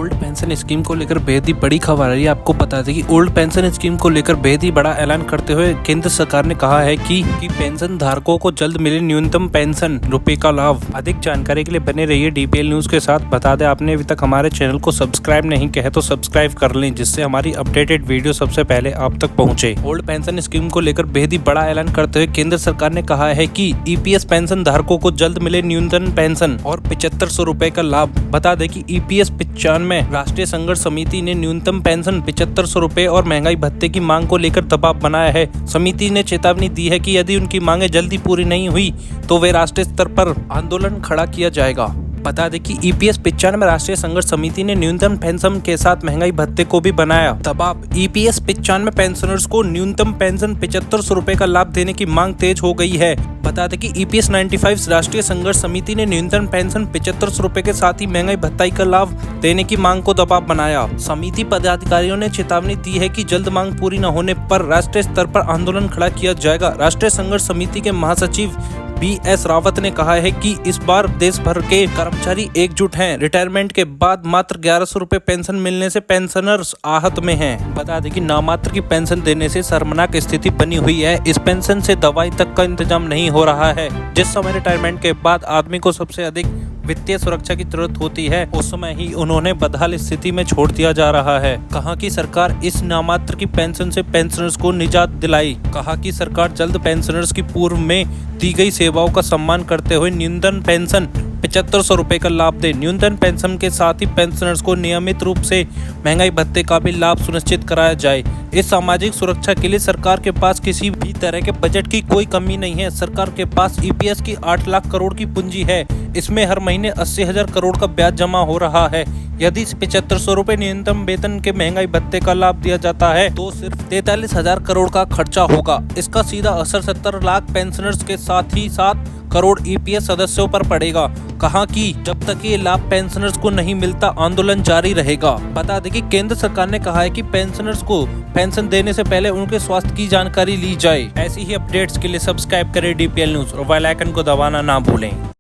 Old pension scheme को लेकर बेहद ही बड़ी खबर आ रही है। आपको बता दें कि ओल्ड पेंशन स्कीम को लेकर बेहद ही बड़ा ऐलान करते हुए केंद्र सरकार ने कहा है कि पेंशन धारकों को जल्द मिले न्यूनतम पेंशन रुपए का लाभ। अधिक जानकारी के लिए बने रहिए डीपीएल न्यूज के साथ। बता दें, आपने अभी तक हमारे चैनल को सब्सक्राइब नहीं किया है तो सब्सक्राइब कर लें, जिससे हमारी अपडेटेड वीडियो सबसे पहले आप तक पहुंचे। ओल्ड पेंशन स्कीम को लेकर बेहद ही बड़ा ऐलान करते हुए केंद्र सरकार ने कहा है कि ईपीएस पेंशन धारकों को जल्द मिले न्यूनतम पेंशन और 7500 रुपए का लाभ। बता दें कि ईपीएस 95 राष्ट्रीय संघर्ष समिति ने न्यूनतम पेंशन 7500 रुपए और महंगाई भत्ते की मांग को लेकर दबाव बनाया है। समिति ने चेतावनी दी है कि यदि उनकी मांगे जल्दी पूरी नहीं हुई तो वे राष्ट्रीय स्तर पर आंदोलन खड़ा किया जाएगा। बता दें कि ईपीएस 95 राष्ट्रीय संघर्ष समिति ने न्यूनतम पेंशन के साथ महंगाई भत्ते को भी बनाया दबाव। ईपीएस 95 पेंशनर्स को न्यूनतम पेंशन 7500 रुपए का लाभ देने की मांग तेज हो गई है। बता दें कि ईपीएस 95 राष्ट्रीय संघर्ष समिति ने न्यूनतम पेंशन 7500 रुपए के साथ ही महंगाई भत्ताई का लाभ देने की मांग को दबाव बनाया। समिति पदाधिकारियों ने चेतावनी दी है कि जल्द मांग पूरी न होने पर राष्ट्रीय स्तर पर आंदोलन खड़ा किया जाएगा। राष्ट्रीय संघर्ष समिति के महासचिव BS रावत ने कहा है कि इस बार देश भर के कर्मचारी एकजुट हैं। रिटायरमेंट के बाद मात्र 1100 रुपए पेंशन मिलने से पेंशनर्स आहत में हैं। बता दें कि नामात्र की पेंशन देने से शर्मनाक स्थिति बनी हुई है। इस पेंशन से दवाई तक का इंतजाम नहीं हो रहा है। जिस समय रिटायरमेंट के बाद आदमी को सबसे अधिक वित्तीय सुरक्षा की जरूरत होती है, उस समय ही उन्होंने बदहाल स्थिति में छोड़ दिया जा रहा है। कहा कि सरकार इस नामात्र की पेंशन से पेंशनर्स को निजात दिलाई। कहा कि सरकार जल्द पेंशनर्स की पूर्व में दी गई सेवाओं का सम्मान करते हुए न्यूनतम पेंशन 7500 रुपए का लाभ दे। न्यूनतम पेंशन के साथ ही पेंशनर्स को नियमित रूप से महंगाई भत्ते का भी लाभ सुनिश्चित कराया जाए। इस सामाजिक सुरक्षा के लिए सरकार के पास किसी भी तरह के बजट की कोई कमी नहीं है। सरकार के पास ईपीएस की 8 लाख करोड़ की पूंजी है। इसमें हर महीने 80,000 करोड़ का ब्याज जमा हो रहा है। यदि 7500 रुपए न्यूनतम वेतन के महंगाई भत्ते का लाभ दिया जाता है तो सिर्फ 43,000 करोड़ का खर्चा होगा। इसका सीधा असर 70 लाख पेंशनर्स के साथ ही 7 करोड़ ईपीएस सदस्यों पर पड़ेगा। कहा कि जब तक ये लाभ पेंशनर्स को नहीं मिलता आंदोलन जारी रहेगा। बता दें कि केंद्र सरकार ने कहा है कि पेंशनर्स को पेंशन देने से पहले उनके स्वास्थ्य की जानकारी ली जाए। ऐसी ही अपडेट्स के लिए सब्सक्राइब करें डीपीएल न्यूज और बेल आइकन को दबाना ना भूलें।